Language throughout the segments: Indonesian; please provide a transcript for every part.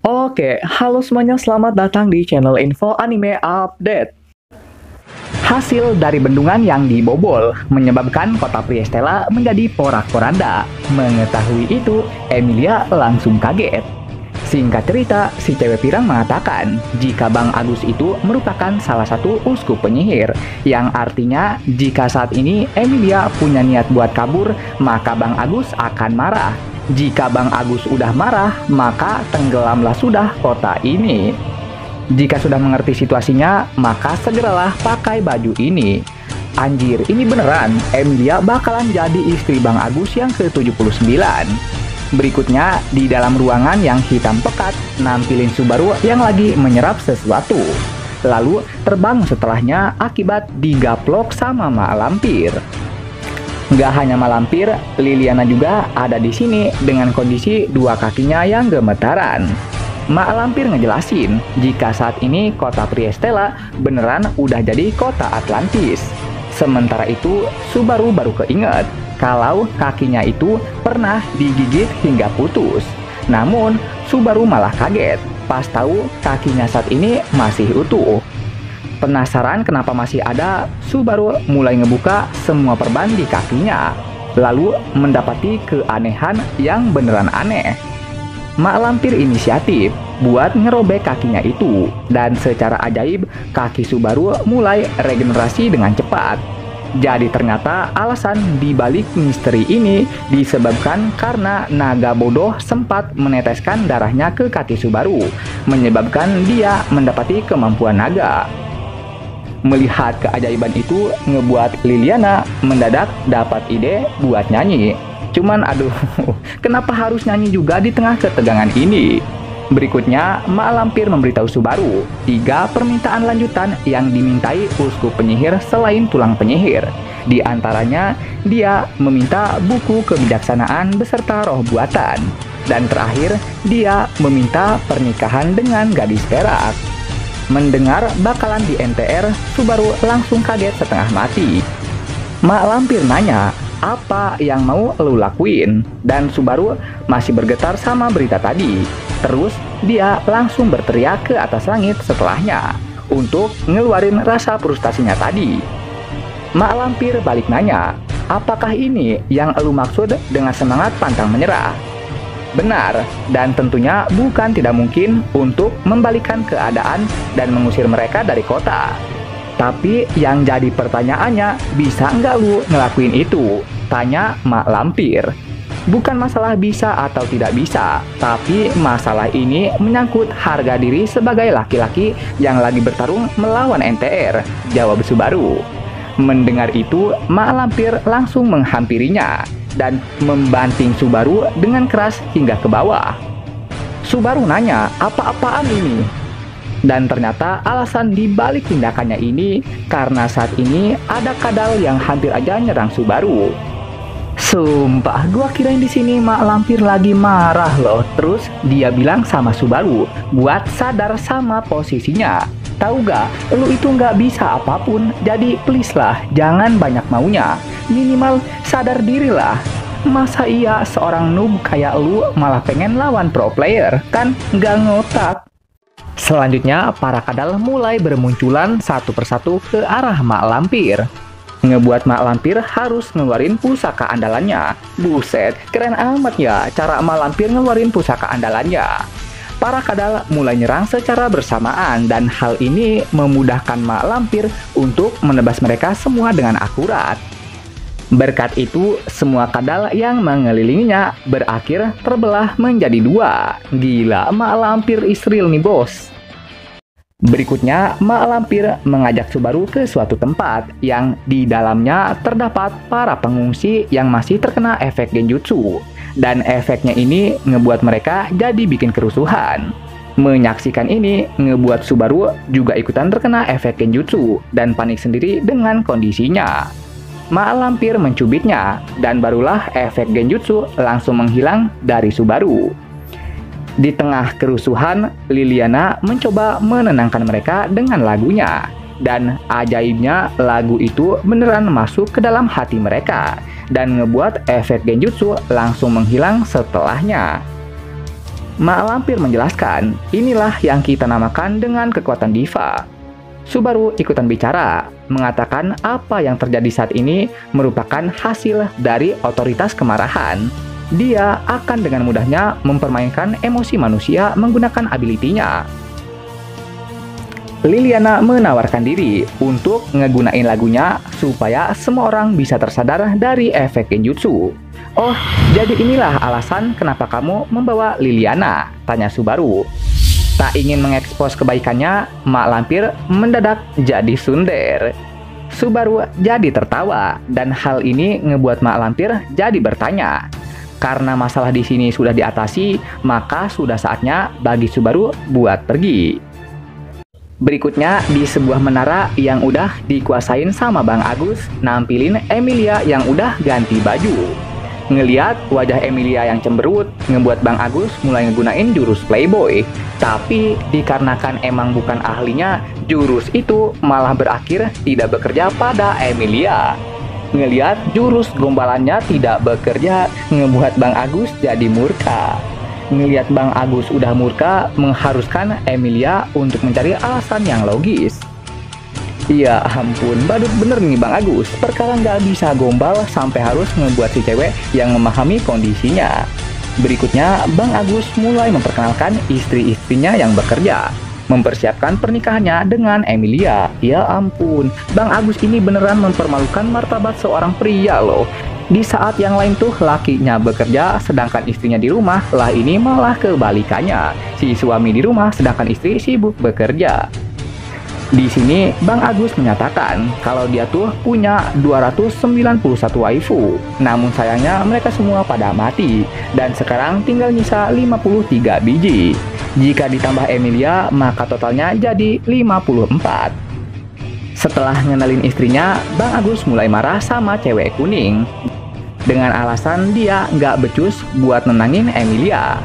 Oke, halo semuanya, selamat datang di channel Info Anime Update. Hasil dari bendungan yang dibobol menyebabkan kota Priestella menjadi porak-poranda. Mengetahui itu, Emilia langsung kaget. Singkat cerita, si cewek pirang mengatakan jika Bang Agus itu merupakan salah satu uskup penyihir, yang artinya jika saat ini Emilia punya niat buat kabur, maka Bang Agus akan marah. Jika Bang Agus udah marah, maka tenggelamlah sudah kota ini. Jika sudah mengerti situasinya, maka segeralah pakai baju ini. Anjir, ini beneran, Emilia bakalan jadi istri Bang Agus yang ke-79. Berikutnya, di dalam ruangan yang hitam pekat, nampilin Subaru yang lagi menyerap sesuatu. Lalu, terbang setelahnya akibat digaplok sama Mak Lampir. Nggak hanya Mak Lampir, Liliana juga ada di sini dengan kondisi dua kakinya yang gemetaran. Mak Lampir ngejelasin jika saat ini kota Priestella beneran udah jadi kota Atlantis. Sementara itu, Subaru baru keinget kalau kakinya itu pernah digigit hingga putus. Namun, Subaru malah kaget pas tahu kakinya saat ini masih utuh. Penasaran kenapa masih ada, Subaru mulai ngebuka semua perban di kakinya. Lalu mendapati keanehan yang beneran aneh. Mak Lampir inisiatif buat ngerobek kakinya itu. Dan secara ajaib, kaki Subaru mulai regenerasi dengan cepat. Jadi ternyata alasan dibalik misteri ini disebabkan karena naga bodoh sempat meneteskan darahnya ke kaki Subaru, menyebabkan dia mendapati kemampuan naga. Melihat keajaiban itu ngebuat Liliana mendadak dapat ide buat nyanyi. Cuman aduh, kenapa harus nyanyi juga di tengah ketegangan ini? Berikutnya, Mak Lampir memberitahu Subaru 3 permintaan lanjutan yang dimintai uskup penyihir selain tulang penyihir. Di antaranya, dia meminta buku kebijaksanaan beserta roh buatan. Dan terakhir, dia meminta pernikahan dengan gadis perak. Mendengar bakalan di NTR, Subaru langsung kaget setengah mati. Mak Lampir nanya, apa yang mau lu lakuin? Dan Subaru masih bergetar sama berita tadi. Terus dia langsung berteriak ke atas langit setelahnya untuk ngeluarin rasa frustasinya tadi. Mak Lampir balik nanya, apakah ini yang lu maksud dengan semangat pantang menyerah? Benar, dan tentunya bukan tidak mungkin untuk membalikkan keadaan dan mengusir mereka dari kota. Tapi yang jadi pertanyaannya, bisa nggak lu ngelakuin itu? Tanya Mak Lampir. Bukan masalah bisa atau tidak bisa, tapi masalah ini menyangkut harga diri sebagai laki-laki yang lagi bertarung melawan NTR, jawab Subaru. Mendengar itu, Mak Lampir langsung menghampirinya dan membanting Subaru dengan keras hingga ke bawah. Subaru nanya, apa-apaan ini? Dan ternyata alasan dibalik tindakannya ini karena saat ini ada kadal yang hampir aja nyerang Subaru. Sumpah, gua kirain di sini Mak Lampir lagi marah loh. Terus dia bilang sama Subaru buat sadar sama posisinya. Tahu gak, lu itu nggak bisa apapun, jadi please lah, jangan banyak maunya. Minimal sadar diri lah. Masa iya seorang noob kayak lu malah pengen lawan pro player? Kan nggak ngotak. Selanjutnya, para kadal mulai bermunculan satu persatu ke arah Mak Lampir. Ngebuat Mak Lampir harus ngeluarin pusaka andalannya. Buset, keren amat ya cara Mak Lampir ngeluarin pusaka andalannya. Para kadal mulai nyerang secara bersamaan dan hal ini memudahkan Mak Lampir untuk menebas mereka semua dengan akurat. Berkat itu, semua kadal yang mengelilinginya berakhir terbelah menjadi 2. Gila, Mak Lampir is real nih bos. Berikutnya, Mak Lampir mengajak Subaru ke suatu tempat yang di dalamnya terdapat para pengungsi yang masih terkena efek genjutsu. Dan efeknya ini ngebuat mereka jadi bikin kerusuhan. Menyaksikan ini ngebuat Subaru juga ikutan terkena efek genjutsu dan panik sendiri dengan kondisinya. Mak Lampir mencubitnya dan barulah efek genjutsu langsung menghilang dari Subaru. Di tengah kerusuhan, Liliana mencoba menenangkan mereka dengan lagunya. Dan ajaibnya lagu itu beneran masuk ke dalam hati mereka dan ngebuat efek genjutsu langsung menghilang setelahnya. Mak Lampir menjelaskan, inilah yang kita namakan dengan kekuatan diva. Subaru ikutan bicara, mengatakan apa yang terjadi saat ini merupakan hasil dari otoritas kemarahan. Dia akan dengan mudahnya mempermainkan emosi manusia menggunakan ability-nya. Liliana menawarkan diri untuk ngegunain lagunya supaya semua orang bisa tersadar dari efek genjutsu. Oh, jadi inilah alasan kenapa kamu membawa Liliana? Tanya Subaru. Tak ingin mengekspos kebaikannya, Mak Lampir mendadak jadi sundere. Subaru jadi tertawa, dan hal ini ngebuat Mak Lampir jadi bertanya. Karena masalah di sini sudah diatasi, maka sudah saatnya bagi Subaru buat pergi. Berikutnya, di sebuah menara yang udah dikuasain sama Bang Agus, nampilin Emilia yang udah ganti baju. Ngeliat wajah Emilia yang cemberut, ngebuat Bang Agus mulai ngegunain jurus Playboy. Tapi dikarenakan emang bukan ahlinya, jurus itu malah berakhir tidak bekerja pada Emilia. Ngeliat jurus gombalannya tidak bekerja, ngebuat Bang Agus jadi murka. Ngeliat Bang Agus udah murka, mengharuskan Emilia untuk mencari alasan yang logis. Ya ampun, badut bener nih Bang Agus. Perkara nggak bisa gombal sampai harus ngebuat si cewek yang memahami kondisinya. Berikutnya, Bang Agus mulai memperkenalkan istri-istrinya yang bekerja, mempersiapkan pernikahannya dengan Emilia. Ya ampun, Bang Agus ini beneran mempermalukan martabat seorang pria loh. Di saat yang lain tuh lakinya bekerja, sedangkan istrinya di rumah, lah ini malah kebalikannya. Si suami di rumah, sedangkan istri sibuk bekerja. Di sini, Bang Agus menyatakan kalau dia tuh punya 291 waifu. Namun sayangnya mereka semua pada mati, dan sekarang tinggal nyisa 53 biji. Jika ditambah Emilia, maka totalnya jadi 54. Setelah ngenalin istrinya, Bang Agus mulai marah sama cewek kuning. Dengan alasan dia nggak becus buat nenangin Emilia.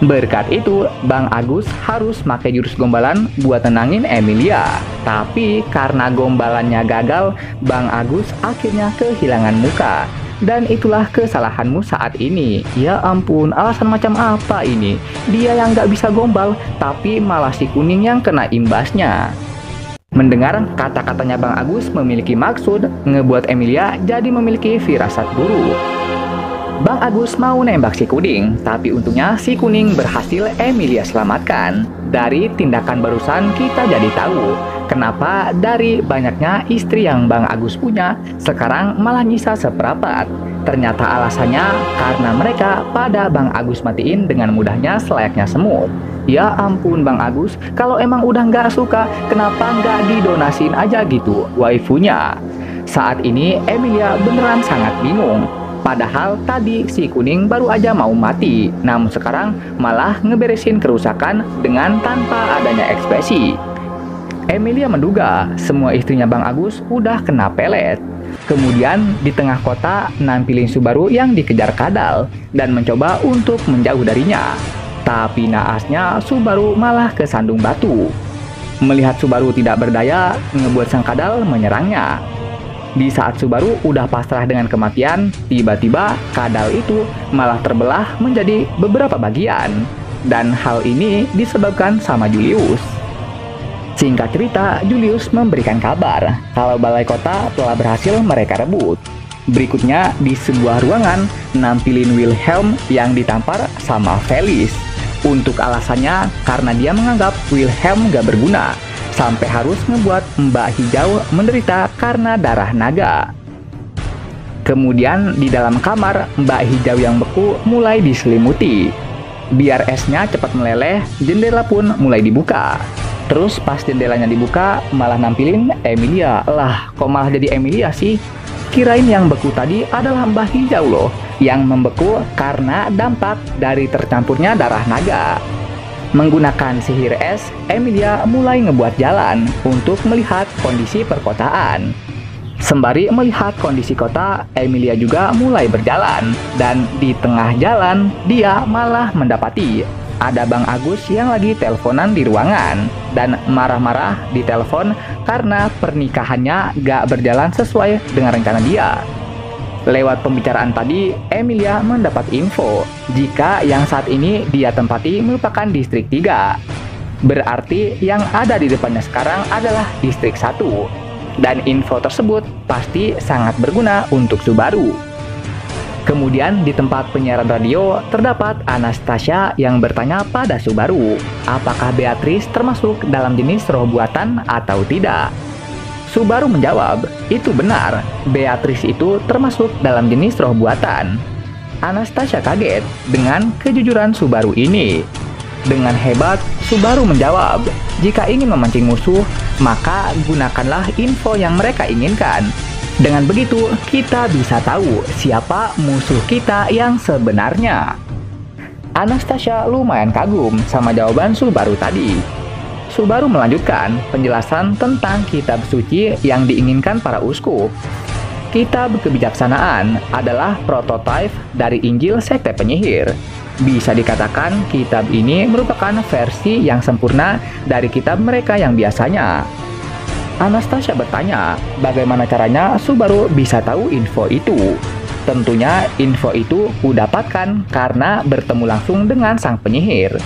Berkat itu, Bang Agus harus pakai jurus gombalan buat tenangin Emilia. Tapi karena gombalannya gagal, Bang Agus akhirnya kehilangan muka. Dan itulah kesalahanmu saat ini. Ya ampun, alasan macam apa ini? Dia yang nggak bisa gombal, tapi malah si kuning yang kena imbasnya. Mendengar kata-katanya Bang Agus memiliki maksud ngebuat Emilia jadi memiliki firasat buruk. Bang Agus mau nembak si kuning, tapi untungnya si kuning berhasil Emilia selamatkan. Dari tindakan barusan kita jadi tahu kenapa dari banyaknya istri yang Bang Agus punya, sekarang malah nyisa seperempat. Ternyata alasannya karena mereka pada Bang Agus matiin dengan mudahnya selayaknya semut. Ya ampun Bang Agus, kalau emang udah nggak suka, kenapa nggak didonasin aja gitu waifunya? Saat ini Emilia beneran sangat bingung. Padahal tadi si kuning baru aja mau mati, namun sekarang malah ngeberesin kerusakan dengan tanpa adanya ekspresi. Emilia menduga semua istrinya Bang Agus udah kena pelet. Kemudian di tengah kota nampilin Subaru yang dikejar kadal dan mencoba untuk menjauh darinya. Tapi naasnya Subaru malah kesandung batu. Melihat Subaru tidak berdaya, ngebuat sang kadal menyerangnya. Di saat Subaru udah pasrah dengan kematian, tiba-tiba kadal itu malah terbelah menjadi beberapa bagian. Dan hal ini disebabkan sama Julius. Singkat cerita, Julius memberikan kabar kalau balai kota telah berhasil mereka rebut. Berikutnya, di sebuah ruangan, nampilin Wilhelm yang ditampar sama Felis. Untuk alasannya, karena dia menganggap Wilhelm gak berguna, sampai harus membuat Mbak Hijau menderita karena darah naga. Kemudian di dalam kamar, Mbak Hijau yang beku mulai diselimuti. Biar esnya cepat meleleh, jendela pun mulai dibuka. Terus pas jendelanya dibuka, malah nampilin Emilia. Lah, kok malah jadi Emilia sih? Kirain yang beku tadi adalah Mbak Hijau loh, yang membeku karena dampak dari tercampurnya darah naga. Menggunakan sihir es, Emilia mulai ngebuat jalan untuk melihat kondisi perkotaan. Sembari melihat kondisi kota, Emilia juga mulai berjalan. Dan di tengah jalan, dia malah mendapati ada Bang Agus yang lagi teleponan di ruangan. Dan marah-marah di telepon karena pernikahannya gak berjalan sesuai dengan rencana dia. Lewat pembicaraan tadi, Emilia mendapat info jika yang saat ini dia tempati merupakan distrik 3. Berarti yang ada di depannya sekarang adalah distrik 1. Dan info tersebut pasti sangat berguna untuk Subaru. Kemudian di tempat penyiaran radio terdapat Anastasia yang bertanya pada Subaru, apakah Beatrice termasuk dalam jenis roh buatan atau tidak. Subaru menjawab, itu benar, Beatrice itu termasuk dalam jenis roh buatan. Anastasia kaget dengan kejujuran Subaru ini. Dengan hebat, Subaru menjawab, jika ingin memancing musuh, maka gunakanlah info yang mereka inginkan. Dengan begitu, kita bisa tahu siapa musuh kita yang sebenarnya. Anastasia lumayan kagum sama jawaban Subaru tadi. Subaru melanjutkan penjelasan tentang kitab suci yang diinginkan para uskup. Kitab kebijaksanaan adalah prototipe dari Injil Sekte Penyihir. Bisa dikatakan kitab ini merupakan versi yang sempurna dari kitab mereka yang biasanya. Anastasia bertanya, bagaimana caranya Subaru bisa tahu info itu? Tentunya info itu kudapatkan karena bertemu langsung dengan sang penyihir.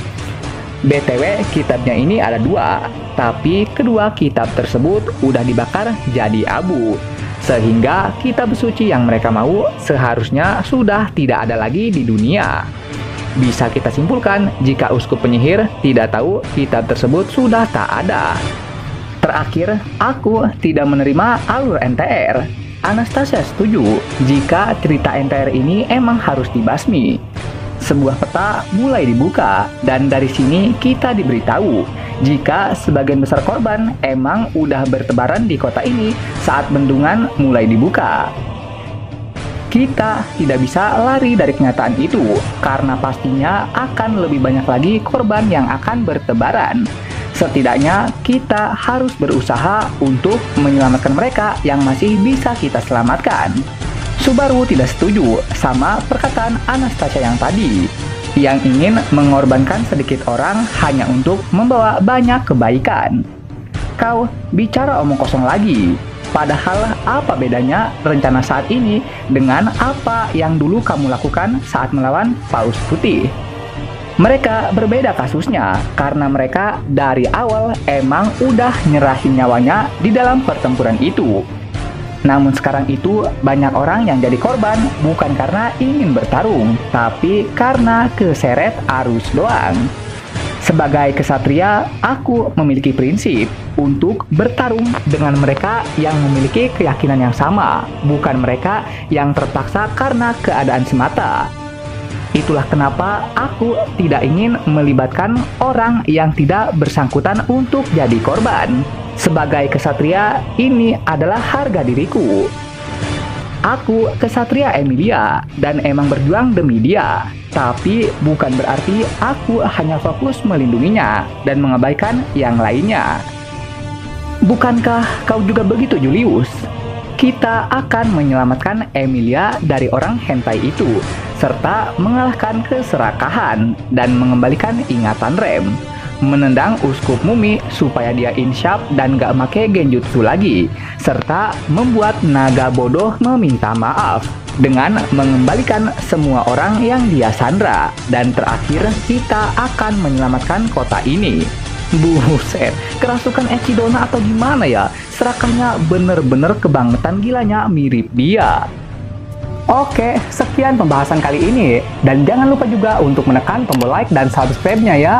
BTW, kitabnya ini ada 2, tapi kedua kitab tersebut udah dibakar jadi abu. Sehingga kitab suci yang mereka mau seharusnya sudah tidak ada lagi di dunia. Bisa kita simpulkan jika uskup penyihir tidak tahu kitab tersebut sudah tak ada. Terakhir, aku tidak menerima alur NTR. Anastasia setuju jika cerita NTR ini emang harus dibasmi. Sebuah peta mulai dibuka, dan dari sini kita diberitahu jika sebagian besar korban emang udah bertebaran di kota ini saat bendungan mulai dibuka. Kita tidak bisa lari dari kenyataan itu, karena pastinya akan lebih banyak lagi korban yang akan bertebaran. Setidaknya kita harus berusaha untuk menyelamatkan mereka yang masih bisa kita selamatkan. Subaru tidak setuju sama perkataan Anastasia yang tadi, yang ingin mengorbankan sedikit orang hanya untuk membawa banyak kebaikan. Kau bicara omong kosong lagi. Padahal apa bedanya rencana saat ini dengan apa yang dulu kamu lakukan saat melawan Paus Putih? Mereka berbeda kasusnya karena mereka dari awal emang udah nyerahin nyawanya di dalam pertempuran itu. Namun sekarang itu banyak orang yang jadi korban bukan karena ingin bertarung, tapi karena keseret arus doang. Sebagai kesatria, aku memiliki prinsip untuk bertarung dengan mereka yang memiliki keyakinan yang sama, bukan mereka yang terpaksa karena keadaan semata. Itulah kenapa aku tidak ingin melibatkan orang yang tidak bersangkutan untuk jadi korban. Sebagai kesatria, ini adalah harga diriku. Aku kesatria Emilia dan emang berjuang demi dia. Tapi bukan berarti aku hanya fokus melindunginya dan mengabaikan yang lainnya. Bukankah kau juga begitu, Julius? Kita akan menyelamatkan Emilia dari orang hentai itu, serta mengalahkan keserakahan dan mengembalikan ingatan Rem. Menendang uskup mumi supaya dia insyaf dan gak make genjutsu lagi, serta membuat naga bodoh meminta maaf dengan mengembalikan semua orang yang dia sandra. Dan terakhir, kita akan menyelamatkan kota ini. Buset, kerasukan Echidna atau gimana ya? Serakahnya bener-bener kebangetan, gilanya mirip dia. Oke, sekian pembahasan kali ini. Dan jangan lupa juga untuk menekan tombol like dan subscribe-nya ya.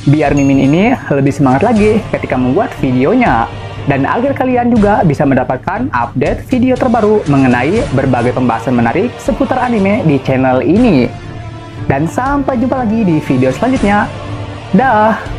Biar Mimin ini lebih semangat lagi ketika membuat videonya. Dan agar kalian juga bisa mendapatkan update video terbaru mengenai berbagai pembahasan menarik seputar anime di channel ini. Dan sampai jumpa lagi di video selanjutnya. Dah!